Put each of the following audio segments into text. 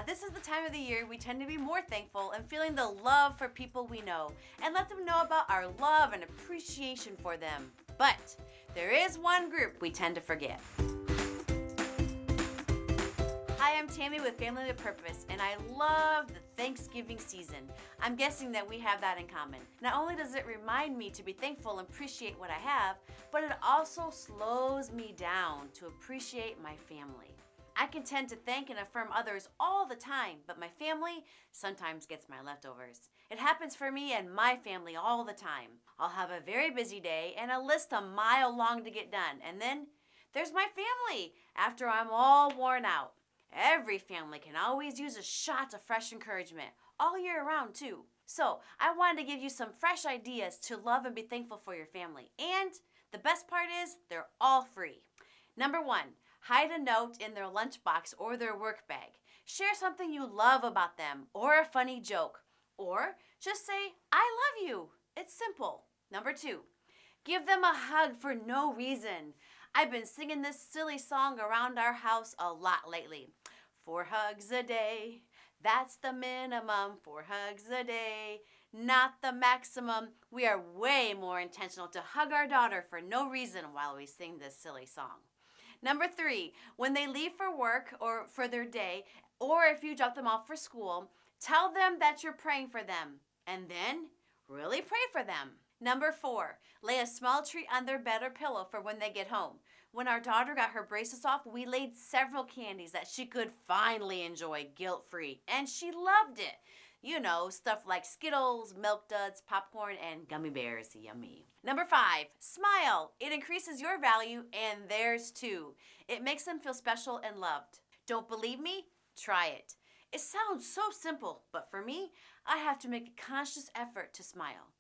This is the time of the year we tend to be more thankful and feeling the love for people we know and let them know about our love and appreciation for them. But there is one group we tend to forget. Hi, I'm Tammy with Family with Purpose, and I love the Thanksgiving season. I'm guessing that we have that in common. Not only does it remind me to be thankful and appreciate what I have, but it also slows me down to appreciate my family. I can tend to thank and affirm others all the time, but my family sometimes gets my leftovers. It happens for me and my family all the time. I'll have a very busy day and a list a mile long to get done, and then there's my family after I'm all worn out. Every family can always use a shot of fresh encouragement, all year round too. So I wanted to give you some fresh ideas to love and be thankful for your family. And the best part is they're all free. Number 1, hide a note in their lunchbox or their work bag. Share something you love about them or a funny joke. Or just say, I love you. It's simple. Number 2, give them a hug for no reason. I've been singing this silly song around our house a lot lately. 4 hugs a day, that's the minimum. 4 hugs a day, not the maximum. We are way more intentional to hug our daughter for no reason while we sing this silly song. Number 3, when they leave for work or for their day, or if you drop them off for school, tell them that you're praying for them, and then really pray for them. Number 4, lay a small treat on their bed or pillow for when they get home. When our daughter got her braces off, we laid several candies that she could finally enjoy guilt-free, and she loved it. You know, stuff like Skittles, Milk Duds, popcorn, and gummy bears. Yummy. Number 5, smile. It increases your value and theirs too. It makes them feel special and loved. Don't believe me? Try it. It sounds so simple, but for me, I have to make a conscious effort to smile.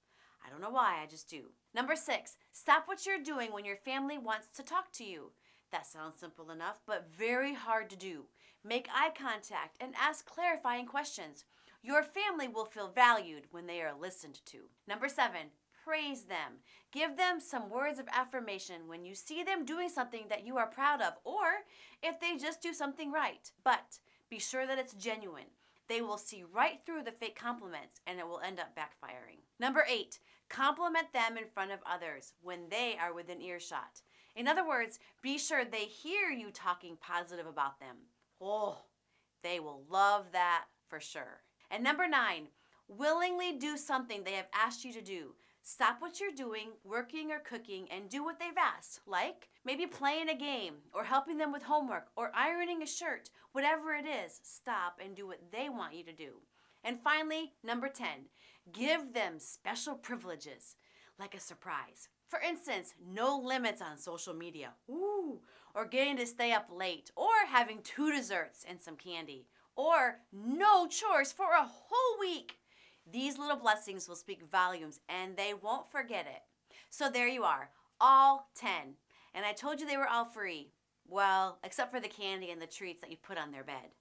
I don't know why, I just do. Number 6, stop what you're doing when your family wants to talk to you. That sounds simple enough, but very hard to do. Make eye contact and ask clarifying questions. Your family will feel valued when they are listened to. Number 7, praise them. Give them some words of affirmation when you see them doing something that you are proud of, or if they just do something right. But be sure that it's genuine. They will see right through the fake compliments and it will end up backfiring. Number 8, compliment them in front of others when they are within earshot. In other words, be sure they hear you talking positive about them. Oh, they will love that for sure. And number 9, willingly do something they have asked you to do. Stop what you're doing, working or cooking, and do what they've asked, like maybe playing a game or helping them with homework or ironing a shirt. Whatever it is, stop and do what they want you to do. And finally, number 10, give them special privileges, like a surprise. For instance, no limits on social media, or getting to stay up late, or having 2 desserts and some candy, or no chores for a whole week. These little blessings will speak volumes and they won't forget it. So there you are, all 10. And I told you they were all free. Well, except for the candy and the treats that you put on their bed.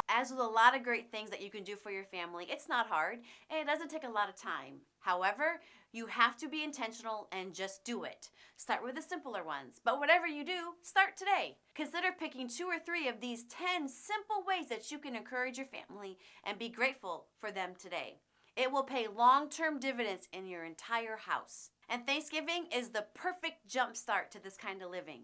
As with a lot of great things that you can do for your family, it's not hard and it doesn't take a lot of time. However, you have to be intentional and just do it. Start with the simpler ones, but whatever you do, start today. Consider picking 2 or 3 of these 10 simple ways that you can encourage your family and be grateful for them today. It will pay long-term dividends in your entire house. And Thanksgiving is the perfect jump start to this kind of living.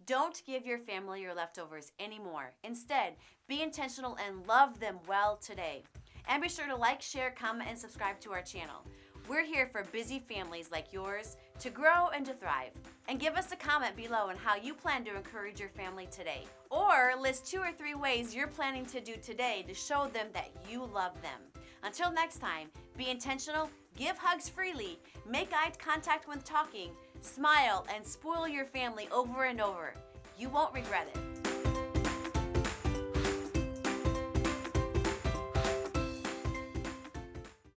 Don't give your family your leftovers anymore. Instead, be intentional and love them well today. And be sure to like, share, comment, and subscribe to our channel. We're here for busy families like yours to grow and to thrive. And give us a comment below on how you plan to encourage your family today. Or list 2 or 3 ways you're planning to do today to show them that you love them. Until next time, be intentional, give hugs freely, make eye contact when talking, smile, and spoil your family over and over. You won't regret it.